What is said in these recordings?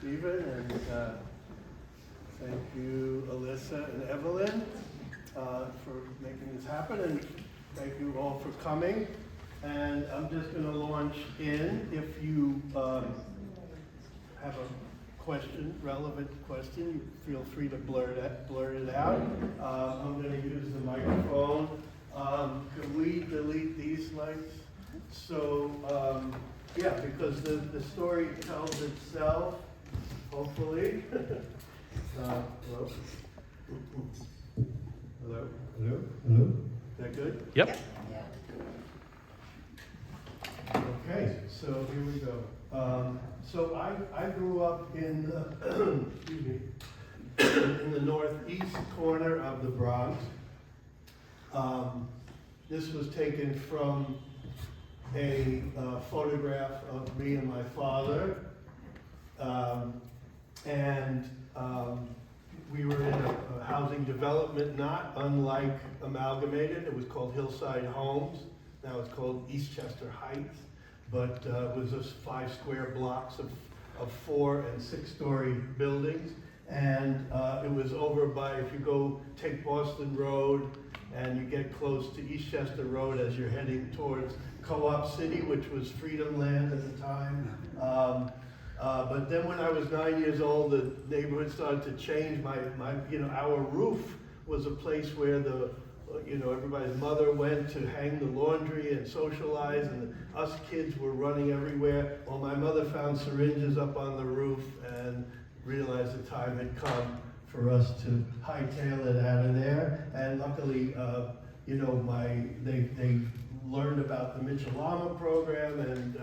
Stephen, and thank you, Alyssa and Evelyn, for making this happen, and thank you all for coming. And I'm just going to launch in. If you have a question, relevant question, you feel free to blurt it out. I'm going to use the microphone. Can we delete these lights? So, yeah, because the story tells itself, hopefully. Hello? Hello? Hello? Hello? Is that good? Yep. Okay, so here we go. So I grew up in the, excuse me, in the northeast corner of the Bronx. This was taken from a photograph of me and my father. We were in a housing development not unlike Amalgamated. It was called Hillside Homes. Now it's called Eastchester Heights. But it was just 5 square blocks of 4 and 6 story buildings. And it was over by, if you go take Boston Road and you get close to Eastchester Road as you're heading towards Co-op City, which was Freedom Land at the time. But then when I was 9 years old, the neighborhood started to change. Our roof was a place where everybody's mother went to hang the laundry and socialize, and us kids were running everywhere. Well, my mother found syringes up on the roof and realized the time had come for us to hightail it out of there. And luckily, they learned about the Mitchell-Lama program, and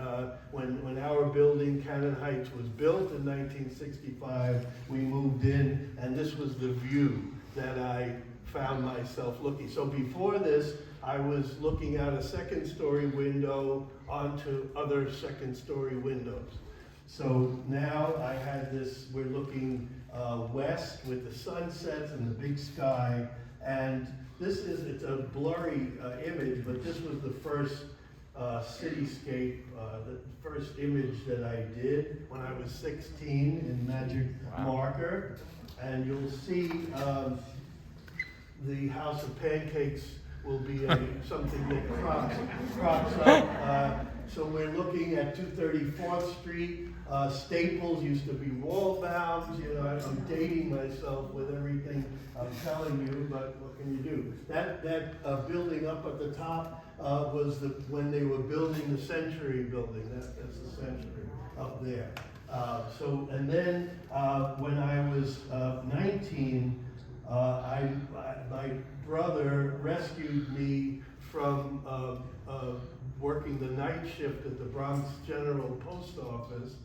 when our building, Cannon Heights, was built in 1965, we moved in, and this was the view that I found myself looking. So before this, I was looking out a second-story window onto other second-story windows. So now I had this, we're looking west with the sunsets and the big sky, and it's a blurry image, but this was the first cityscape, the first image that I did when I was 16 in Magic Marker. And you'll see the House of Pancakes will be something that crops up. So we're looking at 234th Street. Staples used to be wall bounds. I'm dating myself with everything I'm telling you, but what can you do? That building up at the top was when they were building the Century building. That's the Century up there. And then when I was 19, my brother rescued me from working the night shift at the Bronx General Post Office,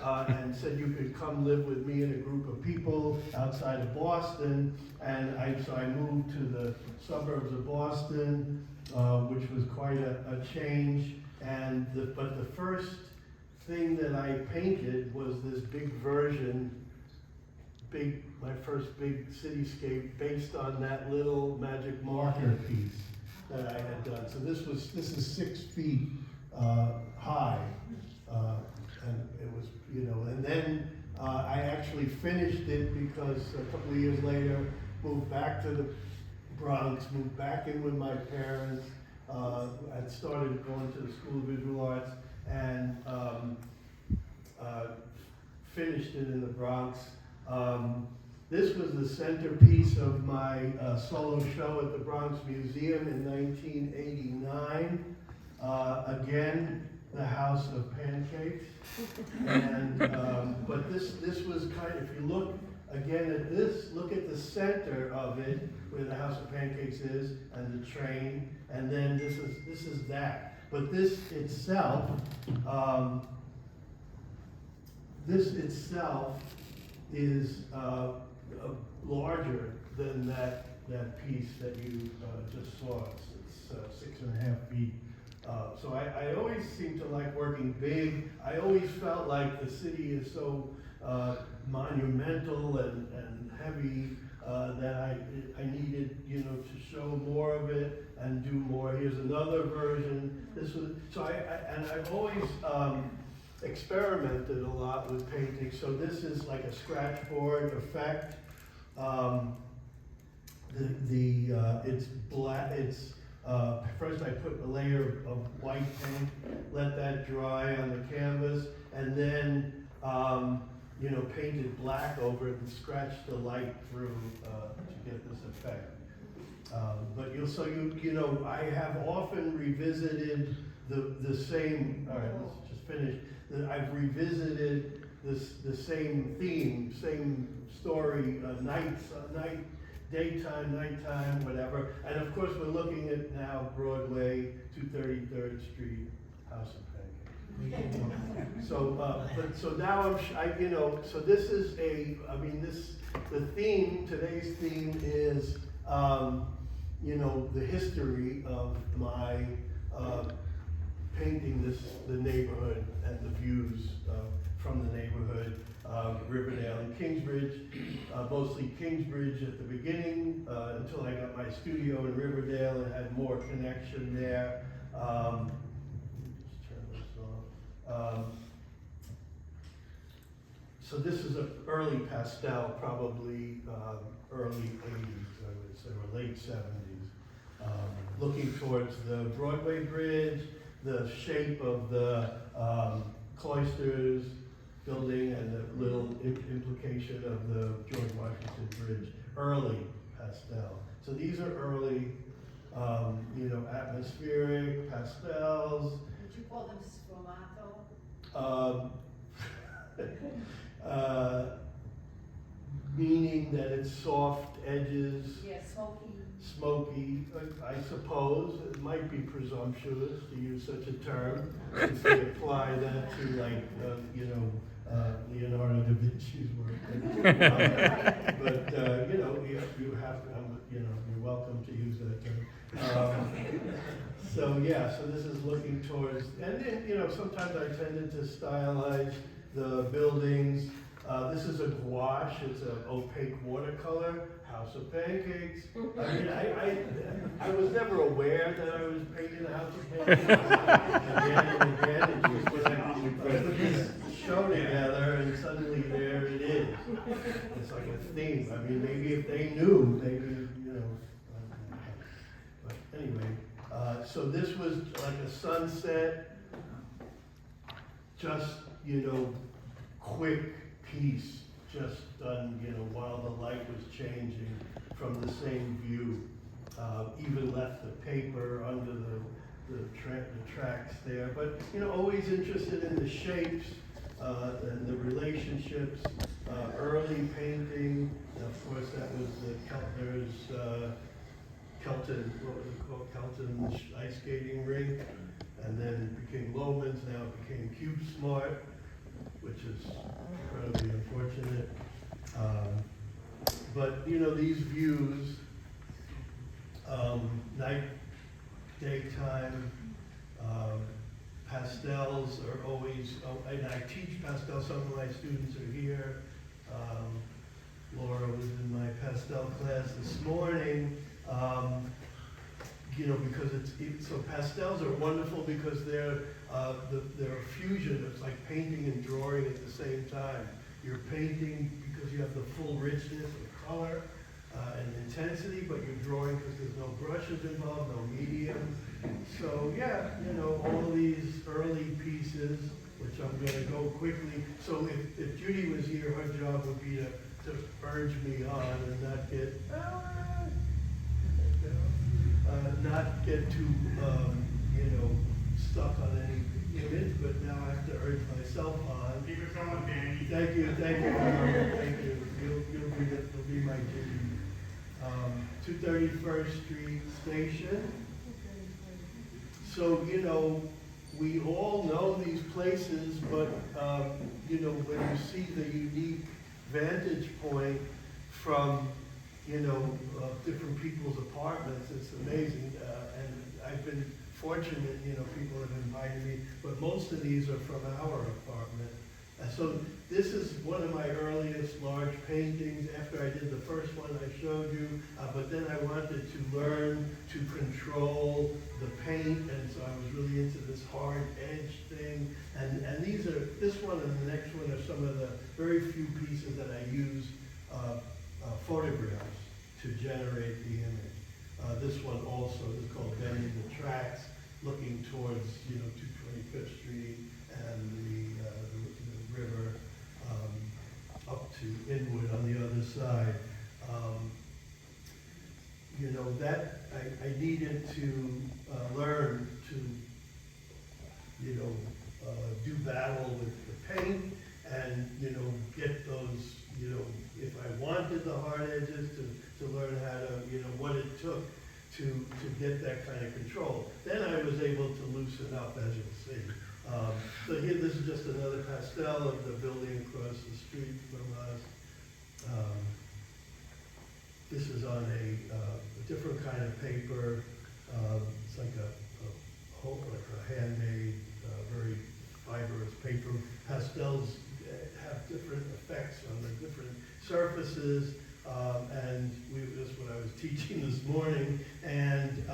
and said you could come live with me and a group of people outside of Boston. And so I moved to the suburbs of Boston, which was quite a change. But the first thing that I painted was this big version, my first big cityscape based on that little Magic Marker piece that I had done. So this is 6 feet high, and it was, and then I actually finished it because a couple of years later, moved back to the Bronx, moved back in with my parents. I'd started going to the School of Visual Arts, and finished it in the Bronx. This was the centerpiece of my solo show at the Bronx Museum in 1989. Again, the House of Pancakes. And but this was if you look again at this, look at the center of it, where the House of Pancakes is, and the train, and then this is that. But this itself is larger than that piece that you just saw. It's 6.5 feet. So I always seem to like working big. I always felt like the city is so monumental and heavy that I needed, to show more of it and do more. Here's another version. This was so. I've always experimented a lot with painting. So this is like a scratch board effect. It's black. It's first I put a layer of white paint, let that dry on the canvas, and then painted black over it and scratched the light through to get this effect. But I have often revisited the same. All right, let's just finish. I've revisited the same theme, same story, night, daytime, nighttime, whatever. And of course, we're looking at now Broadway, 233rd Street, House of Pancakes. So now so this is today's theme is, the history of my painting the neighborhood and the views from the neighborhood, Riverdale and Kingsbridge, mostly Kingsbridge at the beginning, until I got my studio in Riverdale and had more connection there. Just turn this off. So this is an early pastel, probably early 80s, I would say, or late 70s. Looking towards the Broadway Bridge, the shape of the cloisters building and the little implication of the George Washington Bridge, early pastel. So these are early, atmospheric pastels. Would you call them sfumato? Meaning that it's soft edges. Yeah, Smoky, I suppose. It might be presumptuous to use such a term, if they apply that to Leonardo da Vinci's work. But you have, you're welcome to use that term. So this is looking towards, and then, sometimes I tended to stylize the buildings. This is a gouache, it's an opaque watercolor, House of Pancakes. I was never aware that I was painting a House of Pancakes. Again and again, it's just when I put this show together and suddenly there it is. It's like a theme. Maybe if they knew, but anyway, so this was like a sunset, just, quick piece, just done, while the light was changing from the same view. Even left the paper under the tracks there, but always interested in the shapes and the relationships. Early painting, and of course that was there's Kelton, what was it called? Kelton ice skating rink, and then it became Loman's. Now it became Cube Smart, which is incredibly unfortunate. But these views, night, daytime, pastels are always, and I teach pastels, some of my students are here. Laura was in my pastel class this morning. Because so pastels are wonderful because they're a fusion. It's like painting and drawing at the same time. You're painting because you have the full richness of color and intensity, but you're drawing because there's no brushes involved, no medium. So all of these early pieces, which I'm going to go quickly. So if Judy was here, her job would be to urge me on and not get too stuck on any image, but now I have to urge myself on. Keep it going, Danny. Thank you. Thank you. You'll be my duty. 231st Street Station. So we all know these places, but when you see the unique vantage point from different people's apartments, it's amazing. And I've been fortunate, people have invited me, but most of these are from our apartment. So this is one of my earliest large paintings after I did the first one I showed you, but then I wanted to learn to control the paint, and so I was really into this hard edge thing. And these are, this one and the next one are some of the very few pieces that I used photographs to generate the image. This one also is called Bending the Tracks, looking towards, 225th Street and the river up to Inwood on the other side. That I needed to learn to, do battle with the paint and, get those, if I wanted the hard edges, to learn how to, what it took to get that kind of control. Then I was able to loosen up, as you'll see. So here, this is just another pastel of the building across the street from us. This is on a different kind of paper. It's like a handmade, very fibrous paper. Pastels have different effects on the different surfaces. And that's what I was teaching this morning. And,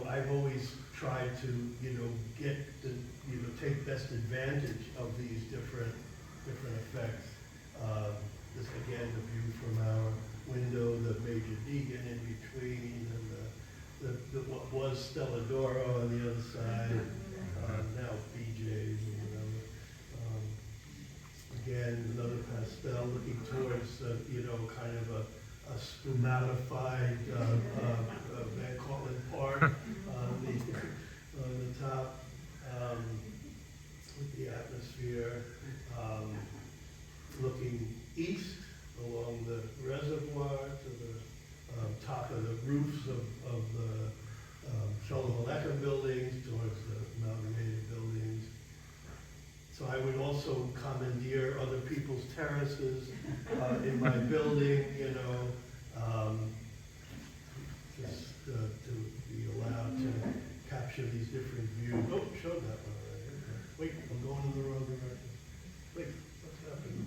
I've always tried to, get the, take best advantage of these different effects. This again, the view from our window, the Major Deegan in between, and the what was Stella Doro on the other side, now BJ's or whatever. Again, another pastel looking towards, kind of a stomatified Van Cortlandt Park on the top, with the atmosphere. Looking east along the reservoir to the top of the roofs of the Sholem buildings towards the Amalgmated buildings. So I would also commandeer other people's terraces in my building, just to be allowed to capture these different views. Oh, showed that one already. Wait, I'm going in the wrong direction. Wait, what's happening?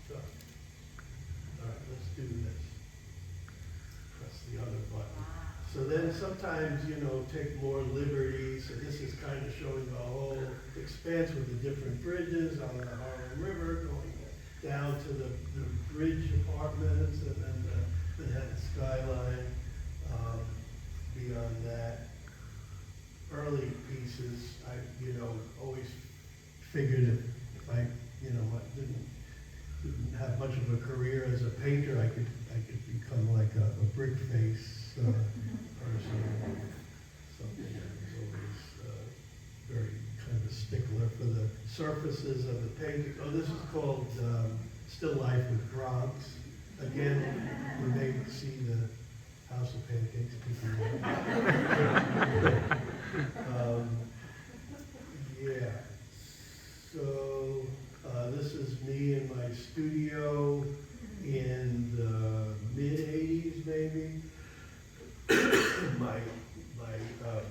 Stuck. All right, let's do this. Press the other button. So then sometimes, take more liberties. So this is kind of showing the whole expanse with the different bridges on the Harlem River, going down to the bridge apartments and then the Manhattan skyline. Beyond that, early pieces, I, always figured if I, didn't have much of a career as a painter, I could become like a brick face person, something that was always very kind of a stickler for the surfaces of the painting. Oh, this is called Still Life with Bronx. Again, you may see the House of Pancakes people. Yeah. So this is me in my studio in the mid-'80s, maybe. my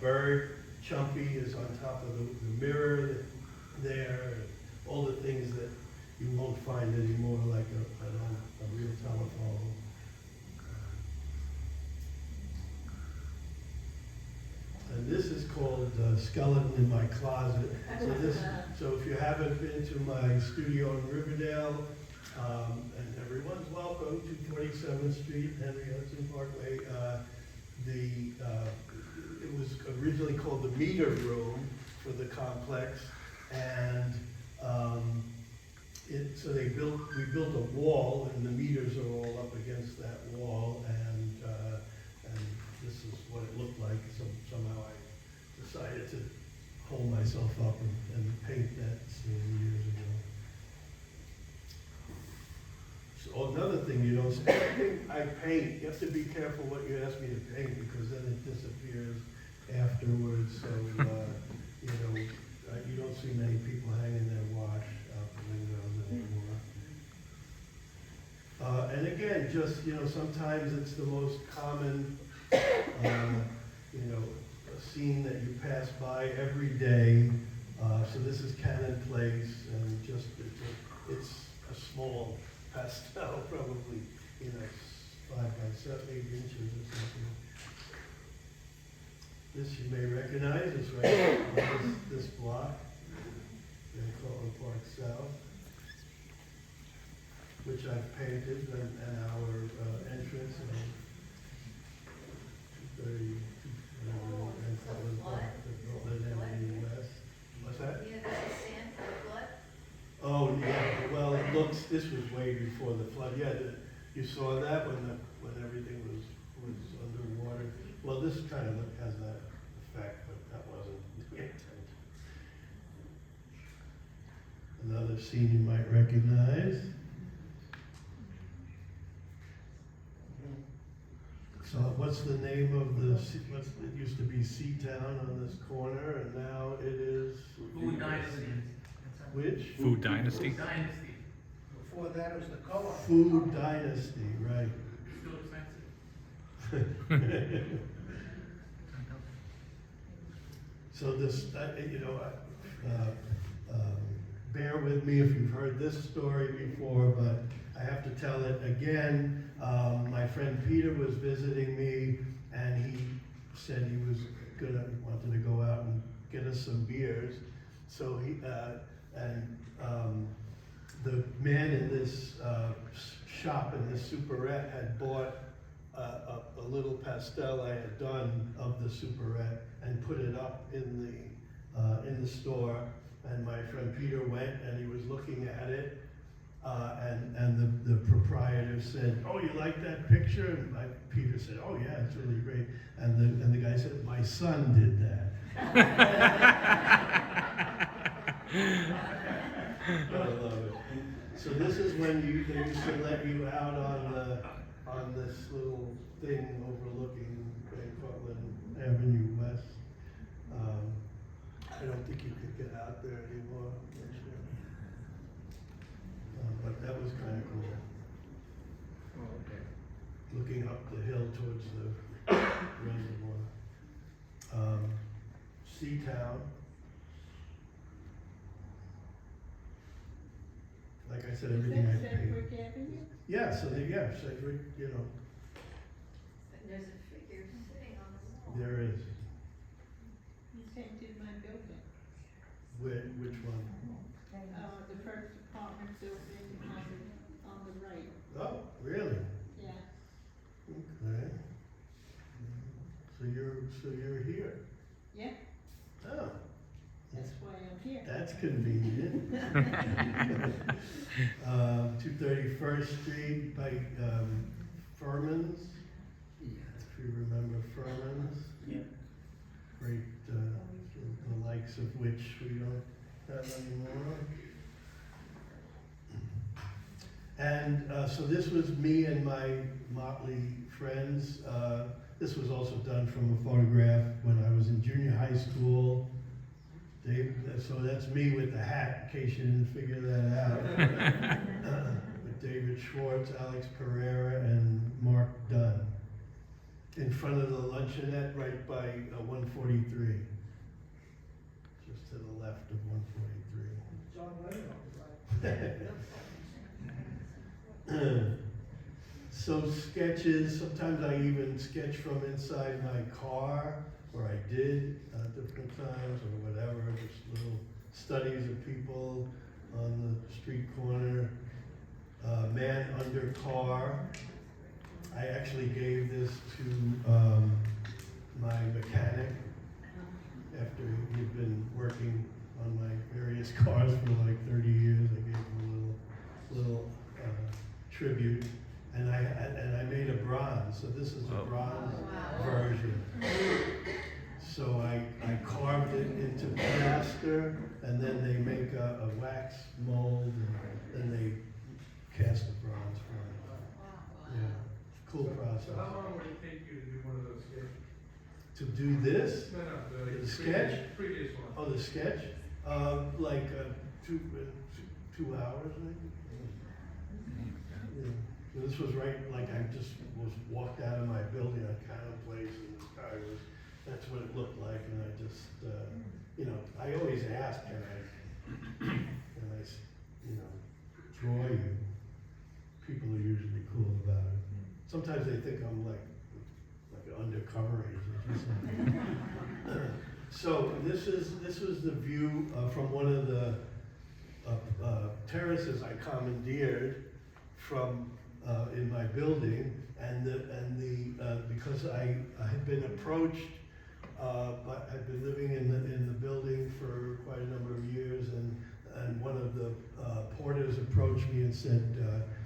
bird, Chumpy, is on top of the mirror there. And all the things that you won't find anymore, like a real telephone. And this is called Skeleton in My Closet. So if you haven't been to my studio in Riverdale, and everyone's welcome, 247th Street, Henry Hudson Parkway. It was originally called the meter room for the complex, and so we built a wall, and the meters are all up against that wall, and this is what it looked like. So somehow I decided to hold myself up and paint that scene years ago. So another thing, I paint. You have to be careful what you ask me to paint, because then it disappears afterwards. So you don't see many people hanging their wash out the windows anymore. And again, just sometimes it's the most common, a scene that you pass by every day. So this is Cannon Place, and just it's a small pastel, probably 5 by 7, 8 inches or something. This you may recognize. It's right on this block. They call it Park South, which I've painted, and our entrance and 230, and Portland Park, the West. What's that? Yeah, that's the sand for the flood. Oh, yeah, well, it looks, this was way before the flood, yeah, you saw that when everything was underwater. Well, this kind of has that effect, but that wasn't the intent. Another scene you might recognize. So what's the name of it used to be Seatown on this corner, and now it is? Food Dynasty. Which? Food Dynasty. Food Dynasty. Before that was the co-op. Food Dynasty, right. Still expensive. So this, bear with me if you've heard this story before, but I have to tell it again. My friend Peter was visiting me, and he said he wanted to go out and get us some beers. So the man in this shop in this superette had bought a little pastel I had done of the superette and put it up in the store. And my friend Peter went and he was looking at it, and the proprietor said, "Oh, you like that picture?" And Peter said, "Oh yeah, it's really great." And the guy said, "My son did that." I love it. So this is when they used to let you out on this little thing overlooking Cortlandt Avenue West. I don't think you could get out there anymore. But that was kind of cool. Oh, okay. Looking up the hill towards the reservoir. Seatown. Like I said, everything I paid. Avenue? Yeah, so Sedgwick, And there's a figure sitting on the wall. there is. You painted my building. Which one? The first apartment building on the right. Oh, really? Yeah. Okay. So you're here. Yeah, Oh, that's why I'm here. that's convenient. 231st Street by Furman's. If you remember Furman's. Yeah. Great, the likes of which we don't have anymore. And so this was me and my motley friends. This was also done from a photograph when I was in junior high school. So that's me with the hat, in case you didn't figure that out. With David Schwartz, Alex Pereira, and Mark Dunn. In front of the luncheonette right by 143. Just to the left of 143. John Lennon, right? So sketches, sometimes I even sketch from inside my car, or I did different times, or whatever, just little studies of people on the street corner. Man under car. I actually gave this to my mechanic after he'd been working on my various cars for like 30 years. I gave him a little tribute, and I made a bronze. So this is a bronze version. So I carved it into plaster, and then they make a wax mold, and then they cast a bronze for it. Yeah. Cool process. How long would it take you to do one of those sketches? To do this, No, the sketch? Previous one. Oh, the sketch, like 2 hours maybe. Yeah. So this was right, like I just walked out of my building on Cannon Place, and this guy was that's what it looked like, and I just, you know, I always ask, can I, you know, draw you? People are usually cool about it. Sometimes they think I'm like an undercover agent or something. So this was the view from one of the terraces I commandeered from in my building, and because I had been approached, but I'd been living in the building for quite a number of years, and one of the porters approached me and said,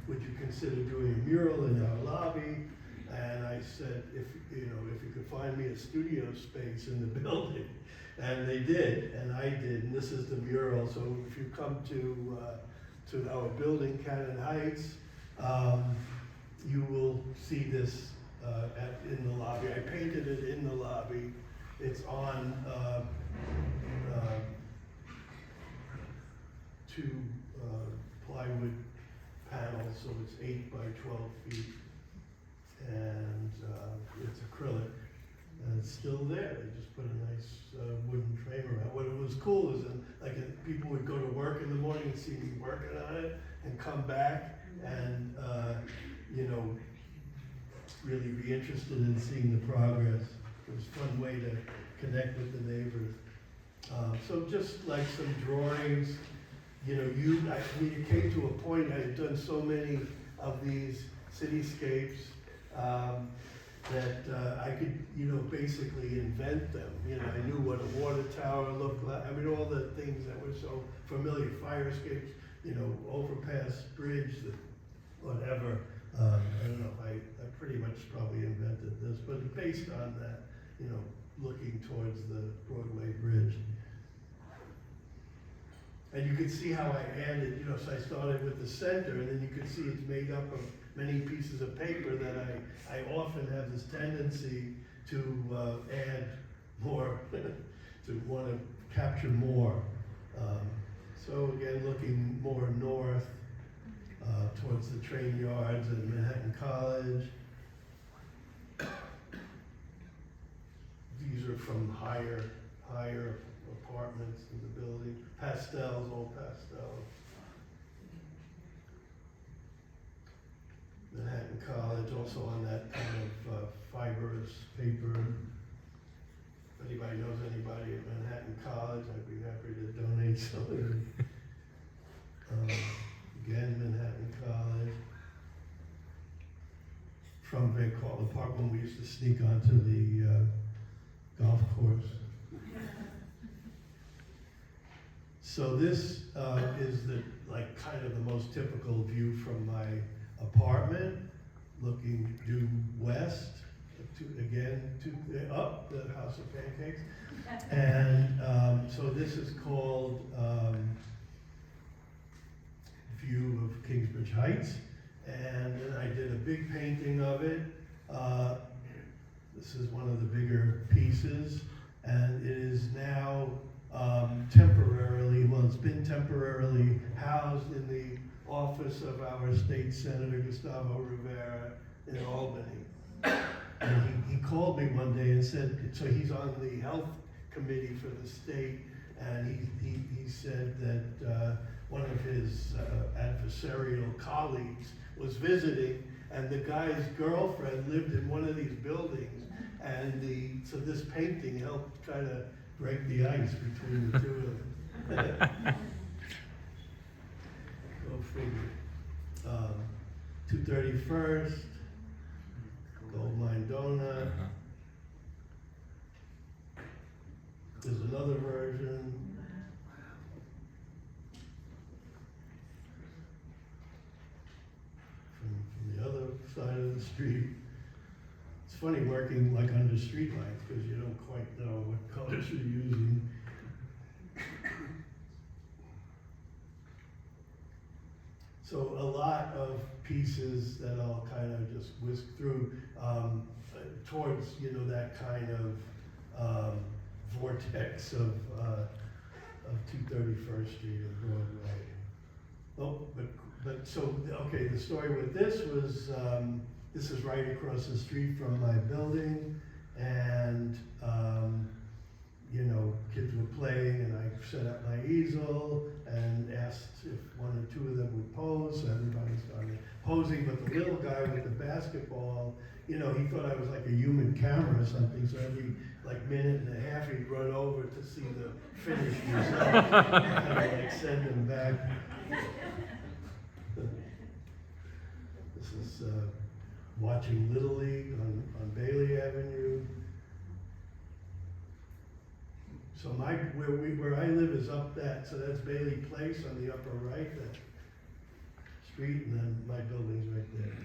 would you consider doing a mural in our lobby? And I said, if you could find me a studio space in the building. And they did, and I did, and this is the mural. So if you come to our building, Cannon Heights, you will see this in the lobby. I painted it in the lobby. It's on two plywood panels, so it's 8 by 12 feet, and it's acrylic, and it's still there. They just put a nice wooden frame around. What was cool is that people would go to work in the morning and see me working on it, and come back and you know, really be interested in seeing the progress. It was a fun way to connect with the neighbors. So just like some drawings, you know, we came to a point, I had done so many of these cityscapes that I could, you know, basically invent them. You know, I knew what a water tower looked like. I mean, all the things that were so familiar, fire escapes, you know, overpass, bridge, whatever. I don't know, I pretty much probably invented this, but based on that, you know, looking towards the Broadway Bridge. And you can see how I added, you know, so I started with the center, and then you can see it's made up of many pieces of paper that I often have this tendency to add more, to want to capture more. So again, looking more north, towards the train yards and Manhattan College. These are from higher apartments in the building. Pastels, old pastels. Manhattan College, also on that kind of fibrous paper. If anybody knows anybody at Manhattan College, I'd be happy to donate some. Again, Manhattan College. From Van Cortlandt Park, when we used to sneak onto the golf course. So this is kind of the most typical view from my apartment, looking due west, up the House of Pancakes. And so this is called View of Kingsbridge Heights. And then I did a big painting of it. This is one of the bigger pieces, and it is now it's been temporarily housed in the office of our state senator, Gustavo Rivera, in Albany. And he called me one day and said, so he's on the health committee for the state, and he said that one of his adversarial colleagues was visiting, and the guy's girlfriend lived in one of these buildings, and so this painting helped kind of break the ice between the two of them. Go figure. 231st, Gold Mine Donut. There's another version. From the other side of the street. It's funny working like under street lights because you don't quite know what colors you're using. So a lot of pieces that I'll kind of just whisk through towards, that kind of vortex of 231st Street and Broadway. Oh, but so, okay, the story with this was, this is right across the street from my building, and, you know, kids were playing, and I set up my easel and asked if one or two of them would pose, so everybody started posing, but the little guy with the basketball, you know, he thought I was like a human camera or something, so every like minute and a half he'd run over to see the finished result, and I'd like send him back. This is watching Little League on Bailey Avenue. So where I live is up that, so that's Bailey Place on the upper right, that street, and then my building's right there.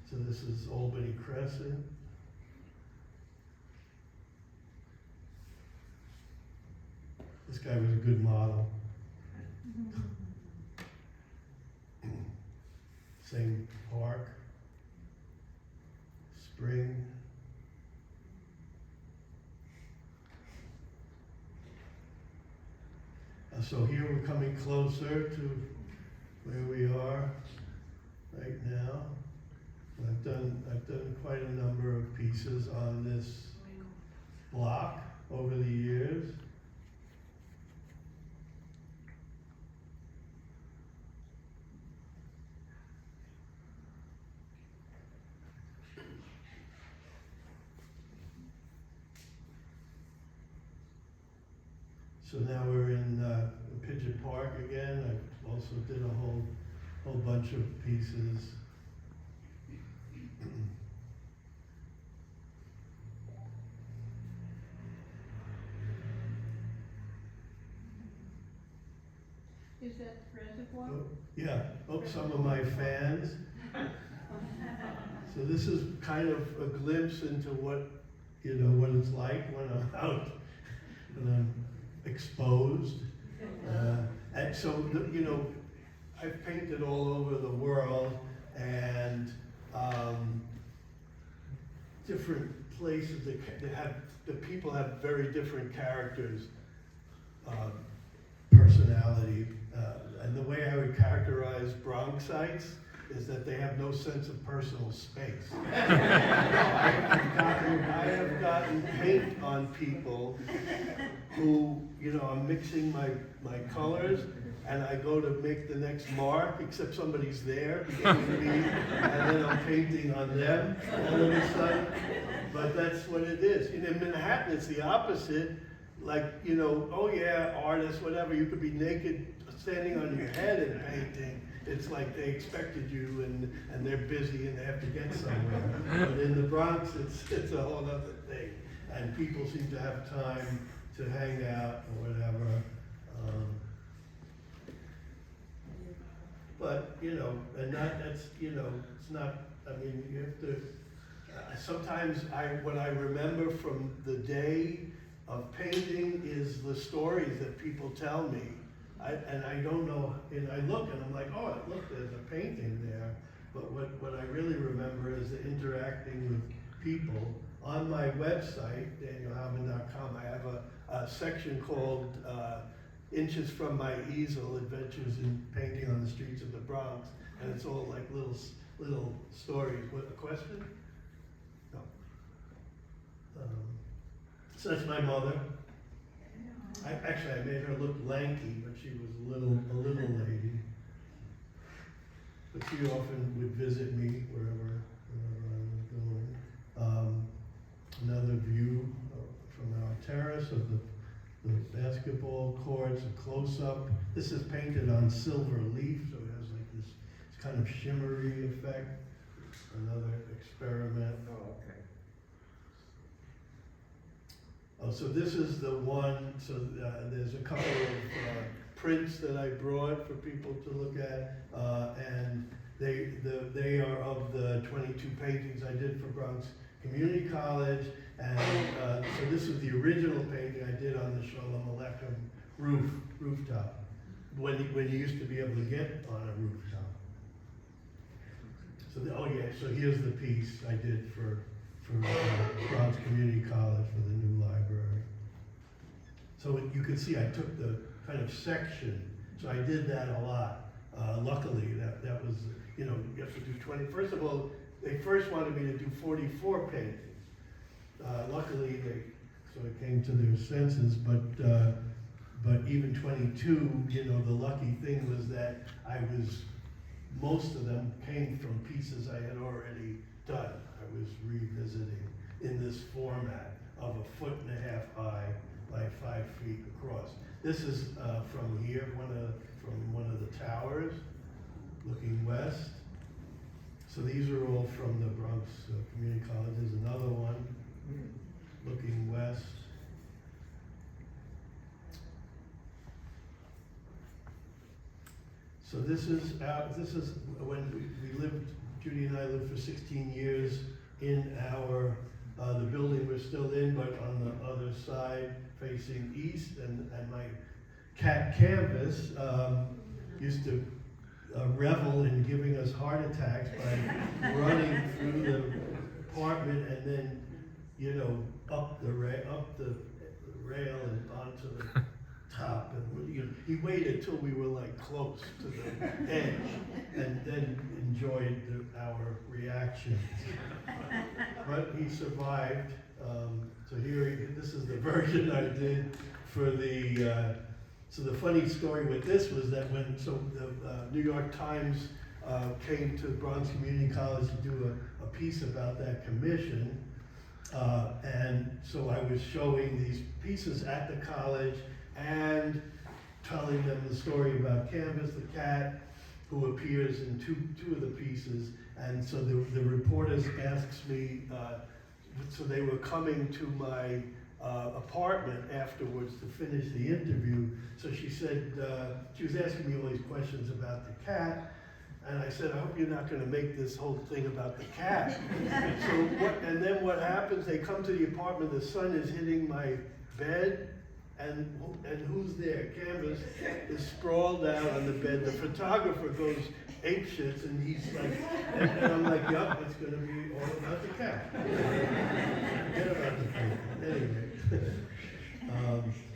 So this is Albany Crescent. This guy was a good model. Same park. Spring. So here we're coming closer to where we are right now. I've done quite a number of pieces on this block over the years. So now we're in Pigeon Park again. I also did a whole bunch of pieces. Is that reservoir? Yeah, some of my fans. So this is kind of a glimpse into what it's like when I'm out, when I'm exposed. And so, I've painted all over the world, and different places that the people have very different characters, personality, and the way I would characterize Bronxites is that they have no sense of personal space. I have gotten paint on people who, I'm mixing my colors, and I go to make the next mark, except somebody's there, and then I'm painting on them all of a sudden. But that's what it is. In Manhattan, it's the opposite. Like, oh yeah, artists, whatever, you could be naked, standing on your head and painting. It's like they expected you, and they're busy and they have to get somewhere. But in the Bronx, it's a whole other thing. And people seem to have time to hang out or whatever. But, and that's, it's not, you have to, sometimes what I remember from the day of painting is the stories that people tell me. And I don't know, and I look and I'm like, oh, look, there's a painting there. But what I really remember is the interacting with people. On my website, DanielHauben.com, I have a section called Inches from My Easel, Adventures in Painting on the Streets of the Bronx. And it's all like little stories. What, a question? No. So that's my mother. I made her look lanky, but she was a little lady. But she often would visit me wherever I was going. Another view from our terrace of the basketball courts, a close-up. This is painted on silver leaf, so it has like this kind of shimmery effect. Another experiment. Oh, okay. Oh, so this is the one, so there's a couple of prints that I brought for people to look at, and they are of the 22 paintings I did for Bronx Community College, and so this is the original painting I did on the Shalom Aleichem rooftop, when you used to be able to get on a rooftop. So so here's the piece I did for Bronx Community College for the new library. So you can see I took the kind of section, so I did that a lot. Luckily, that was, you know, you have to do 20. First of all, they first wanted me to do 44 paintings. Luckily, they sort of came to their senses, but even 22, you know, the lucky thing was that most of them came from pieces I had already done. I was revisiting in this format of 1.5 feet high by 5 feet across. This is from here, from one of the towers, looking west. So these are all from the Bronx Community College. There's another one, looking west. So this is when we lived, Judy and I lived for 16 years in the building we're still in, but on the other side facing east, and my cat Canvas used to revel in giving us heart attacks by running through the apartment and then, you know, up the rail and onto the top, and he waited till we were like close to the edge, and then enjoyed our reactions. But he survived. So here, this is the version I did for the. So the funny story with this was that when the New York Times came to Bronx Community College to do a piece about that commission, and so I was showing these pieces at the college and telling them the story about Canvas, the cat, who appears in two of the pieces. And so the reporters asked me, so they were coming to my apartment afterwards to finish the interview. So she said, she was asking me all these questions about the cat. And I said, I hope you're not going to make this whole thing about the cat. And then what happens, they come to the apartment, the sun is hitting my bed, and who's there? Canvas is sprawled out on the bed. The photographer goes apeshit, and he's like, and I'm like, yup, it's going to be all about the cat. Forget about the cat. Anyway.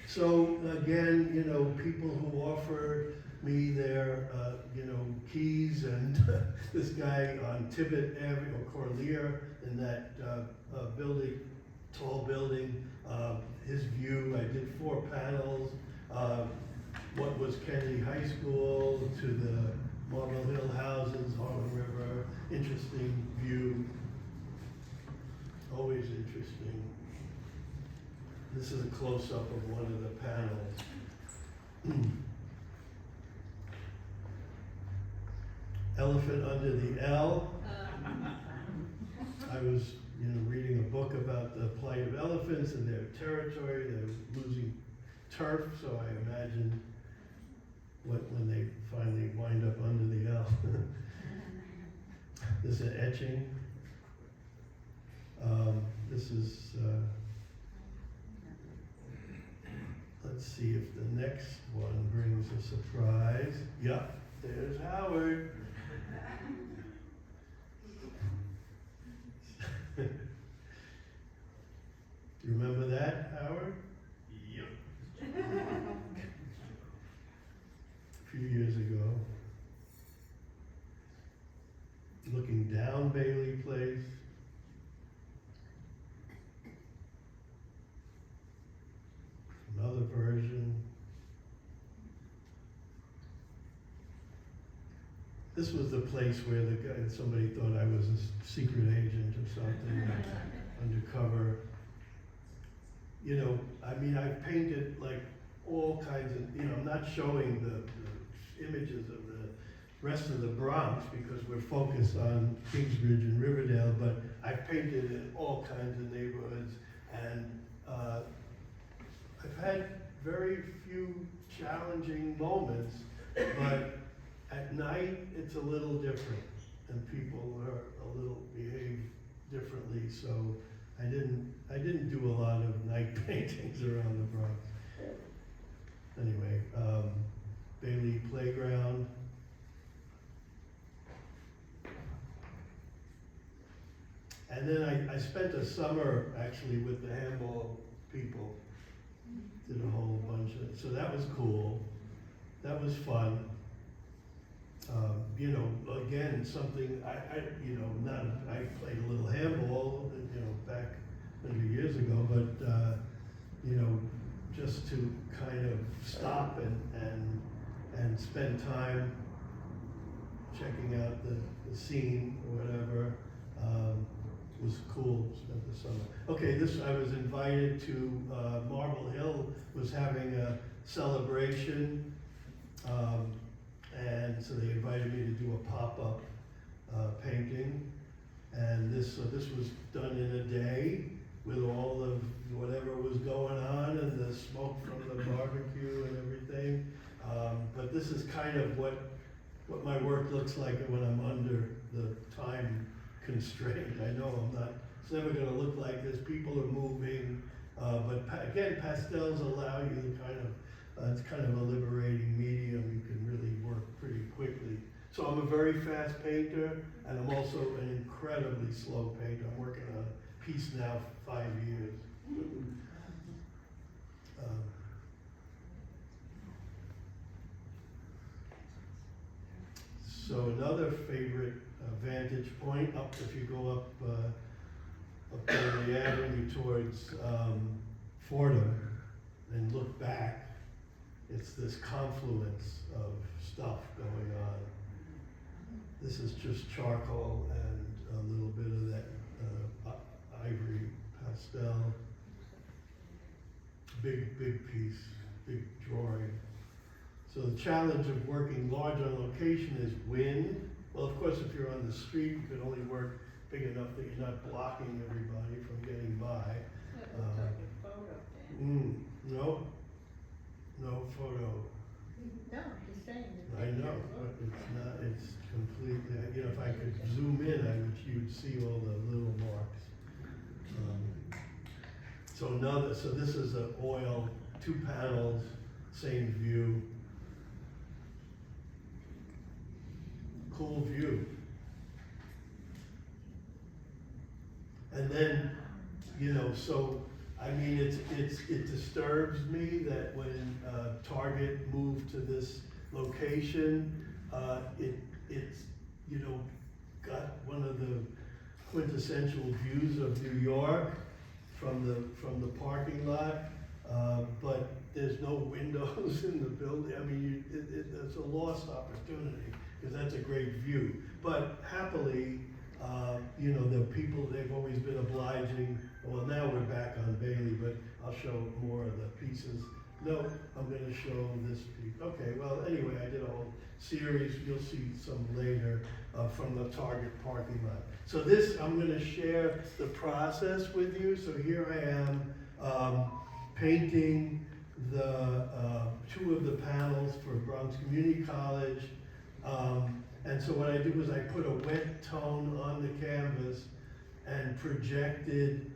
So again, you know, people who offer me their, you know, keys, and this guy on Tibbet Avenue, or Corlier, in that building, tall building, his view, I did 4 panels, what was Kennedy High School to the Marble Hill houses, Harlem River, interesting view, always interesting. This is a close-up of one of the panels. Elephant under the L. I was, you know, reading a book about the plight of elephants and their territory. They're losing turf, so I imagined when they finally wind up under the L. This is an etching. This is, let's see if the next one brings a surprise. Yep, there's Howard. You remember that, Howard? Yep. A few years ago. Looking down Bailey Place. Another version. This was the place where somebody thought I was a secret agent or something, undercover. You know, I mean, I've painted like all kinds of, you know, I'm not showing the images of the rest of the Bronx because we're focused on Kingsbridge and Riverdale, but I've painted in all kinds of neighborhoods, and I've had very few challenging moments, but at night it's a little different, and people behave differently. So I didn't do a lot of night paintings around the Bronx. Anyway, Bailey Playground. And then I spent a summer actually with the handball people. Did a whole bunch of, so that was cool. That was fun. You know, again, something, I played a little handball, back 100 years ago, but, just to kind of stop and spend time checking out the scene or whatever, was cool, spent the summer. Okay, I was invited to, Marble Hill was having a celebration, and so they invited me to do a pop-up painting. And this was done in a day with all of whatever was going on and the smoke from the barbecue and everything. But this is kind of what my work looks like when I'm under the time constraint. I know it's never gonna look like this. People are moving, but again, pastels allow you to it's kind of a liberating medium. You can really work pretty quickly. So I'm a very fast painter, and I'm also an incredibly slow painter. I'm working on a piece now for 5 years. So another favorite vantage point, if you go up the avenue towards Fordham and look back, it's this confluence of stuff going on. This is just charcoal and a little bit of that ivory pastel. Big piece, big drawing. So the challenge of working large on location is wind. Well, of course, if you're on the street, you can only work big enough that you're not blocking everybody from getting by. That looks like a photo then. No photo. No, just saying. I know, but it's not, it's completely, if I could zoom in, you'd see all the little marks. So this is an oil, 2 panels, same view. Cool view. And then, it disturbs me that when Target moved to this location, it's got one of the quintessential views of New York from the parking lot, but there's no windows in the building. I mean, it's a lost opportunity, because that's a great view. But happily, the people, they've always been obliging. Well, now we're back on Bailey, but I'll show more of the pieces. No, I'm gonna show this piece. Okay, well, anyway, I did a whole series. You'll see some later from the Target parking lot. So I'm gonna share the process with you. So here I am painting the 2 of the panels for Bronx Community College. And so what I did was I put a wet tone on the canvas and projected,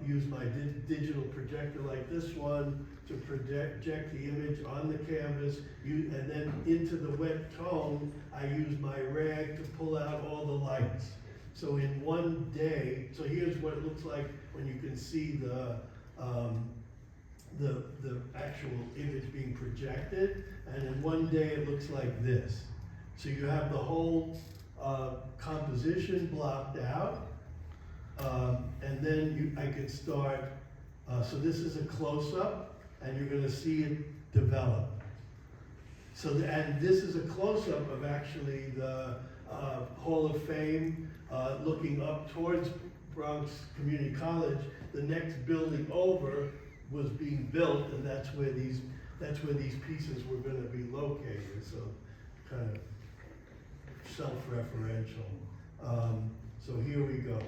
used my digital projector like this one to project the image on the canvas, and then into the wet tone, I used my rag to pull out all the lights. So in one day, so here's what it looks like when you can see the actual image being projected, and in one day it looks like this. So you have the whole composition blocked out, and then I can start, so this is a close-up, and you're gonna see it develop. And this is a close-up of actually the Hall of Fame, looking up towards Bronx Community College. The next building over was being built, and that's where these pieces were gonna be located, so kind of self-referential. So here we go.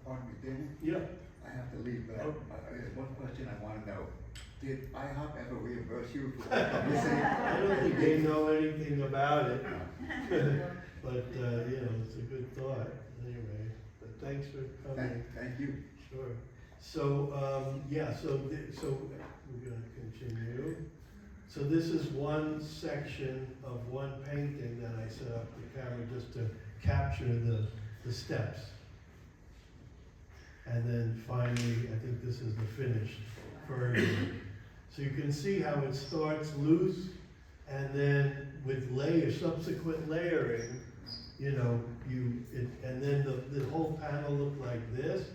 Pardon me, Danny? Yeah. I have to leave, but there's one question I want to know. Did IHOP ever reimburse you for publicity? I don't think they know anything about it, but it's a good thought anyway. But thanks for coming. Thank you. Sure. So so we're going to continue. So this is one section of one painting that I set up the camera just to capture the steps. And then finally, I think this is the finished version. So you can see how it starts loose, and then with subsequent layering, you know, and then the whole panel looked like this,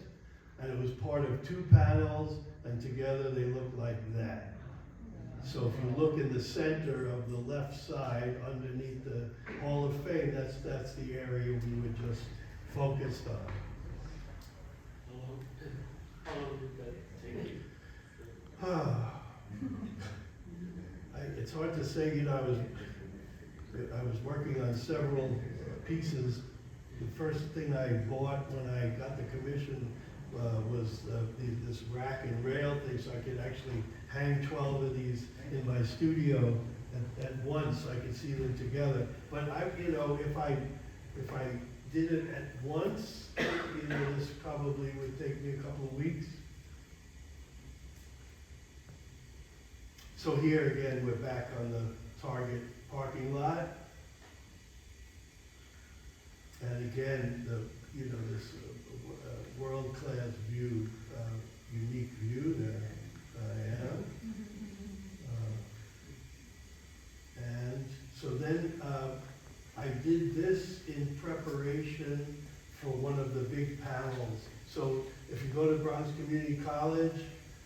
and it was part of two panels, and together they look like that. So if you look in the center of the left side, underneath the Hall of Fame, that's the area we were just focused on. How long did that take you? It's hard to say, you know, I was working on several pieces. The first thing I bought when I got the commission was this rack and rail thing, so I could actually hang 12 of these in my studio at once, so I could see them together. But you know, if I did it at once, you know, this probably would take me a couple of weeks. So here again, we're back on the Target parking lot. And again, this world-class view, unique view there, I am. And so then I did this in preparation for one of the big panels. So if you go to Bronx Community College,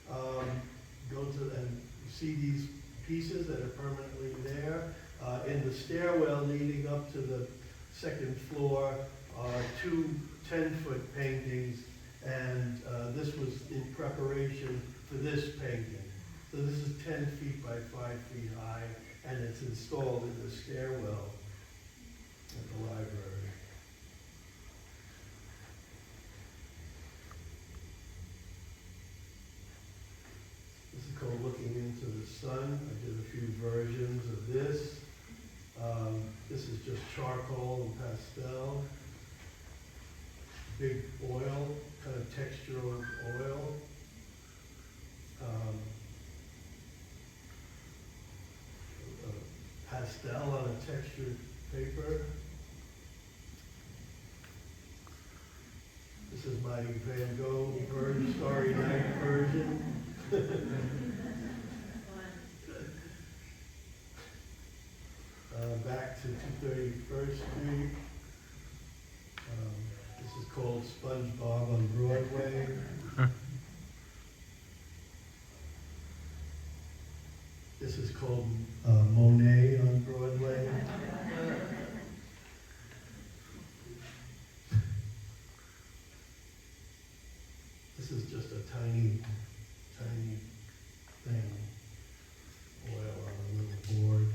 go to and see these pieces that are permanently there. In the stairwell leading up to the second floor are two 10-foot paintings, and this was in preparation for this painting. So this is 10 feet by 5 feet high, and it's installed in the stairwell at the library. This is called Looking into the Sun. I did a few versions of this. This is just charcoal and pastel. Big oil, kind of textural oil. Pastel on a textured paper. This is my Van Gogh Starry Night version. Back to 231st Street. This is called SpongeBob on Broadway. This is called Monet on Broadway. This is just a tiny thing. Oil on a little board.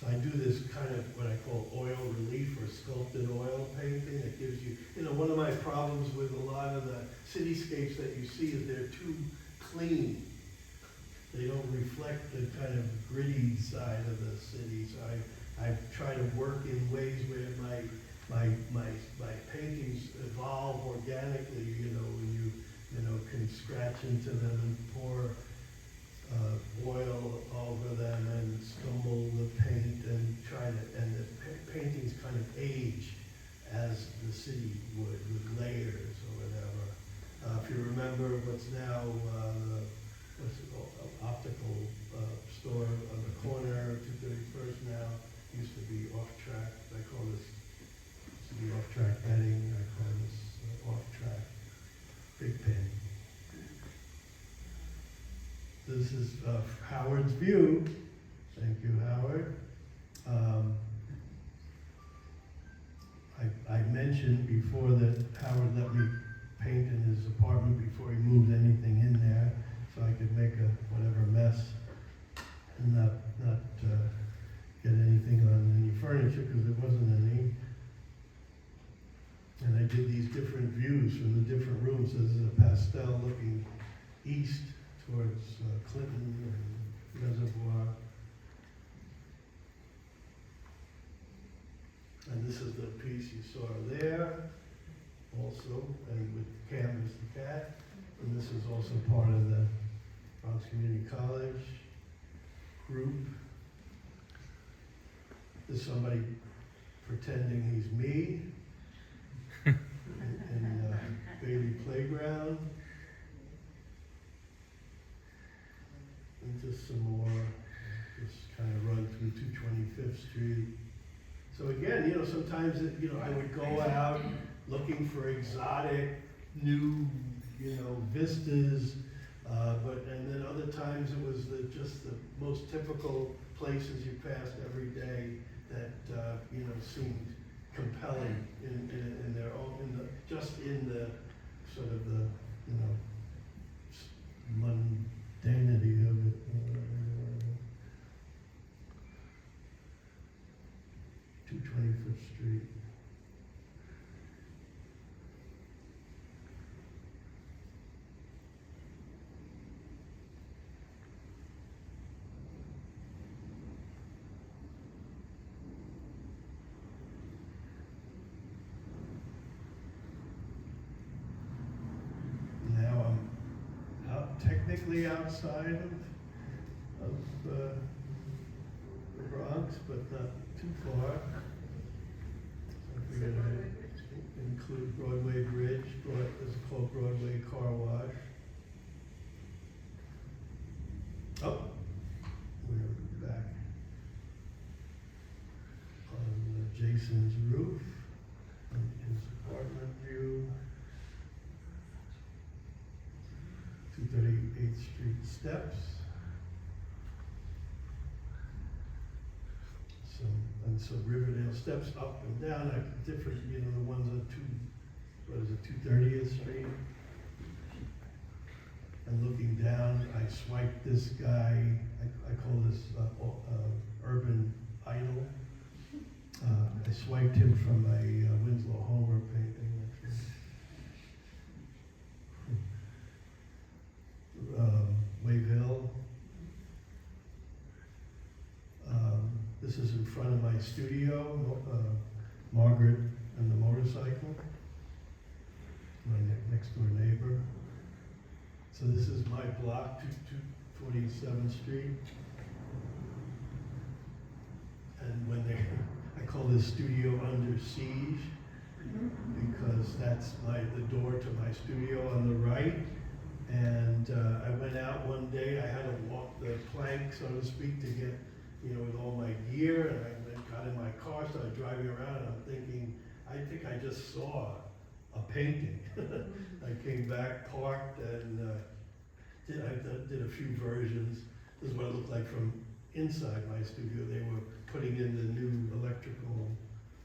So I do this kind of what I call oil relief or sculpted oil painting. It gives you, one of my problems with a lot of the cityscapes that you see is they're too clean. They don't reflect the kind of gritty side of the city. So I try to work in ways where my paintings evolve organically, when you can scratch into them and pour oil over them and stumble the paint and and the paintings kind of age as the city would with layers or whatever. If you remember what's now optical store on the corner of 231st now, used to be off-track. I call this, used to be off-track betting. I call this off-track big pen. This is Howard's view. Thank you, Howard. I mentioned before that Howard let me paint in his apartment before he moved anything in there, so I could make whatever mess and not get anything on any furniture, because there wasn't any. And I did these different views from the different rooms. This is a pastel looking east towards Clinton and Reservoir. And this is the piece you saw there also, and with Canvas the Cat. And this is also part of the Bronx Community College group. There's somebody pretending he's me. some more, just kind of run through 225th Street. So again, you know, sometimes, I would go out looking for exotic, new, vistas, and then other times it was just the most typical places you passed every day that, seemed compelling in their own, just in the sort of the, mundanity of it. 225th Street. Now I'm technically outside of the Bronx, but not too far. So I figured I'd include Broadway Bridge, it's called Broadway Car Wash. Oh, we're back on Jason's roof, on his apartment view. 238th Street steps. So Riverdale steps up and down, like different, the ones on 230th Street. And looking down, I swiped this guy, I call this urban idol. I swiped him from a Winslow Homer painting. Wave Hill. This is in front of my studio, Margaret and the motorcycle, my next door neighbor. So this is my block, 247th Street. And I call this studio under siege, because that's the door to my studio on the right. And I went out one day, I had to walk the plank, so to speak, to get, with all my gear, and I got in my car, started driving around, and I'm thinking, I think I just saw a painting. I came back, parked, and did a few versions. This is what it looked like from inside my studio. They were putting in the new electrical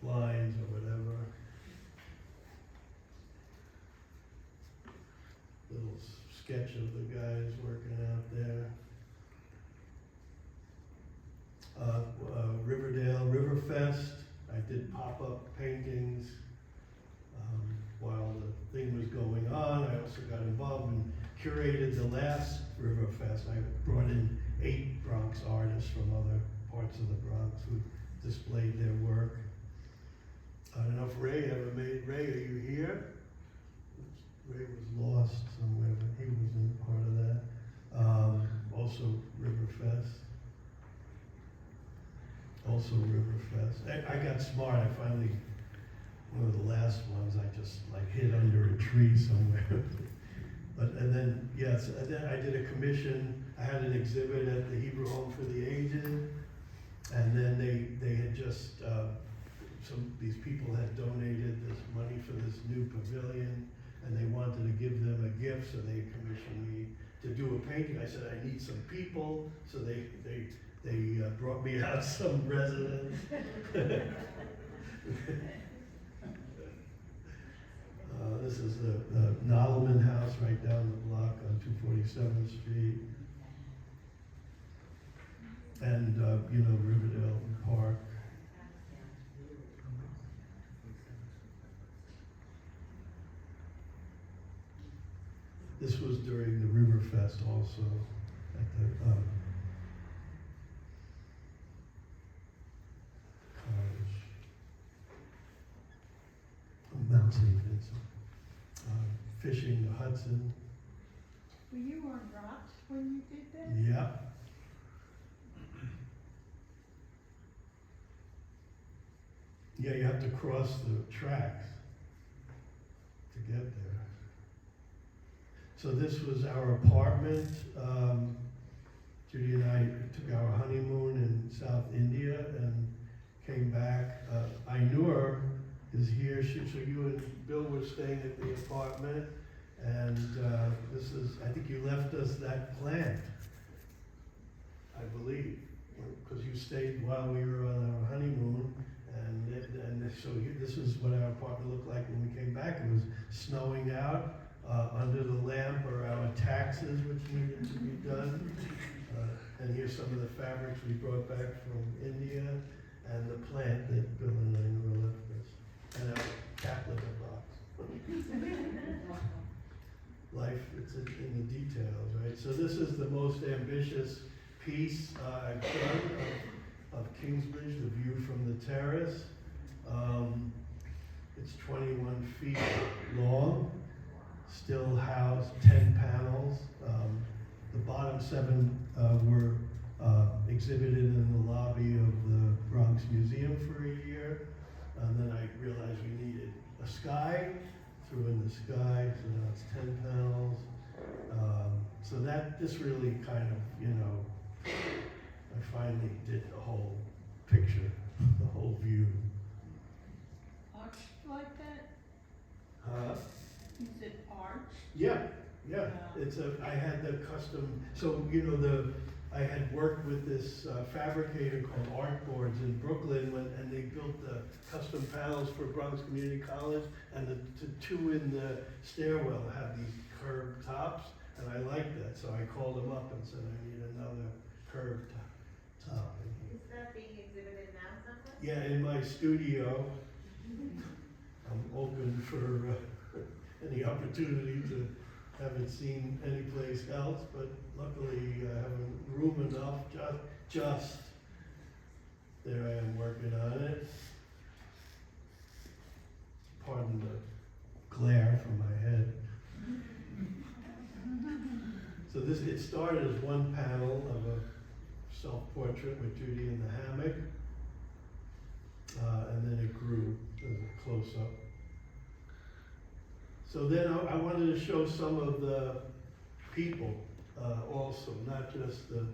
lines or whatever. Little sketch of the guys working out there. Riverdale Riverfest, I did pop-up paintings while the thing was going on. I also got involved and curated the last Riverfest. I brought in 8 Bronx artists from other parts of the Bronx who displayed their work. I don't know if Ray ever made, Ray, are you here? Ray was lost somewhere, but he was in part of that. Also Riverfest. Also Riverfest. I got smart. I finally, one of the last ones, I just hid under a tree somewhere. And then I did a commission. I had an exhibit at the Hebrew Home for the Aged, and then they had just these people had donated this money for this new pavilion, and they wanted to give them a gift, so they commissioned me to do a painting. I said I need some people, so they brought me out some residents. This is the Nodelman House right down the block on 247th Street. And, Riverdale Park. This was during the Riverfest also, at the college. Mount St. Vincent. Fishing the Hudson. Were you on rocks when you did that? Yeah. Yeah, you have to cross the tracks to get there. So this was our apartment. Judy and I took our honeymoon in South India and came back. Ainur is here. So you and Bill were staying at the apartment, and this is, I think you left us that plant, I believe, because you stayed while we were on our honeymoon, and so this is what our apartment looked like when we came back. It was snowing out. Under the lamp are our taxes, which needed to be done. And here's some of the fabrics we brought back from India, and the plant that Bill and I left us, and our cat litter box. Life, it's in the details, right? So this is the most ambitious piece I've done of Kingsbridge, the view from the terrace. It's 21 feet long, still housed 10 panels. The bottom 7 were exhibited in the lobby of the Bronx Museum for a year. And then I realized we needed a sky, threw in the sky, so now it's 10 panels. So this really kind of, I finally did the whole picture, the whole view. Arched like that? You said arch? Yeah. I had the custom, so I had worked with this fabricator called Art Boards in Brooklyn and they built the custom panels for Bronx Community College, and the 2 in the stairwell have these curved tops, and I liked that, so I called them up and said I need another curved top. Is that being exhibited now somewhere? Yeah, in my studio. I'm open for any opportunity to have it seen anyplace else, but luckily I have room enough, just. There I am working on it. Pardon the glare from my head. So it started as one panel of a self-portrait with Judy in the hammock, and then it grew as a close-up. So then I wanted to show some of the people also, not just the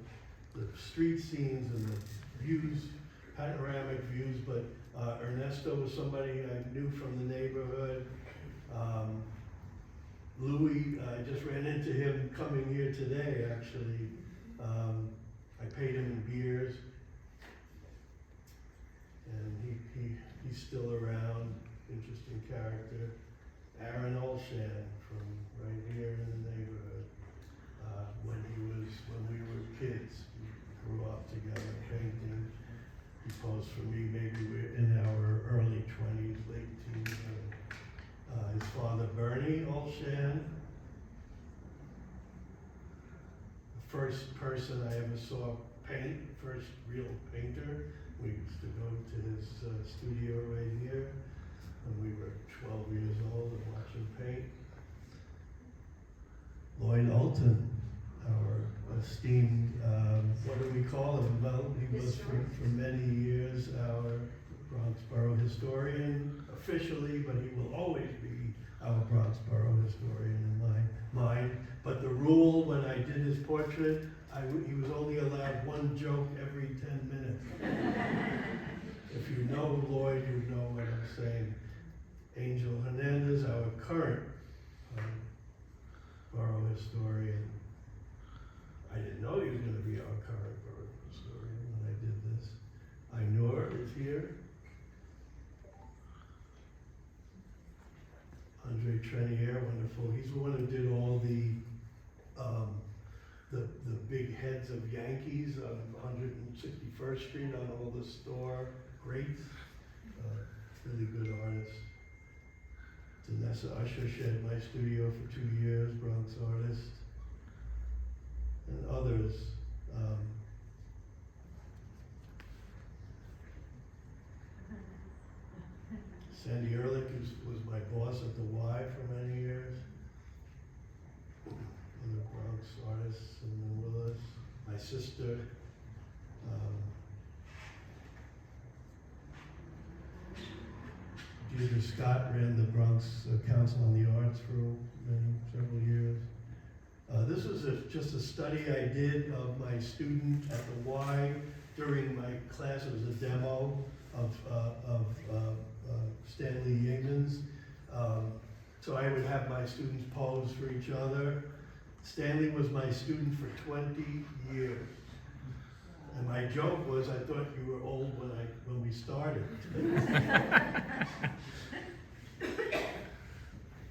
street scenes and the views, panoramic views, but Ernesto was somebody I knew from the neighborhood. Louis, I just ran into him coming here today, actually. I paid him in beers, and he's still around, interesting character. Aaron Olshan from right here in the neighborhood. When we were kids, we grew up together painting. He posed for me, maybe we're in our early 20s, late teens. His father, Bernie Olshan. The first person I ever saw paint, first real painter. We used to go to his studio right here when we were 12 years old and watch him paint. Lloyd Alton, our esteemed, what do we call him? Well, he was for many years our Bronx Borough historian officially, but he will always be our Bronx Borough historian in my mind. But the rule when I did his portrait, he was only allowed one joke every 10 minutes. If you know Lloyd, you know what I'm saying. Angel Hernandez, our current borough historian. I didn't know he was going to be our current borough historian when I did this. Ainur is here. Andre Trenier, wonderful. He's the one who did all the big heads of Yankees on 161st Street on all the store grates. Really good artist. Vanessa Usher shared my studio for 2 years, Bronx artist. And others. Sandy Ehrlich was my boss at the Y for many years. Other Bronx artists and with us. My sister. Deirdre Scott ran the Bronx Council on the Arts for several years. This is just a study I did of my student at the Y during my class. It was a demo of Stanley Yeaman's. So I would have my students pose for each other. Stanley was my student for 20 years. And my joke was, I thought you were old when we started.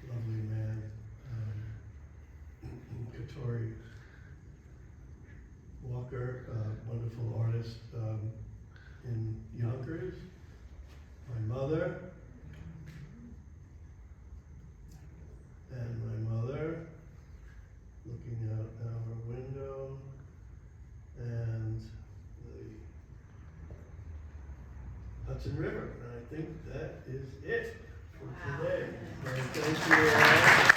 Lovely man. Katori Walker, wonderful artist in Yonkers. My mother. And my mother, looking out our window, and the Hudson River. And I think that is it for today. And thank you all.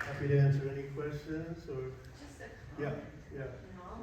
Happy to answer any questions or, Just a yeah, comment. yeah.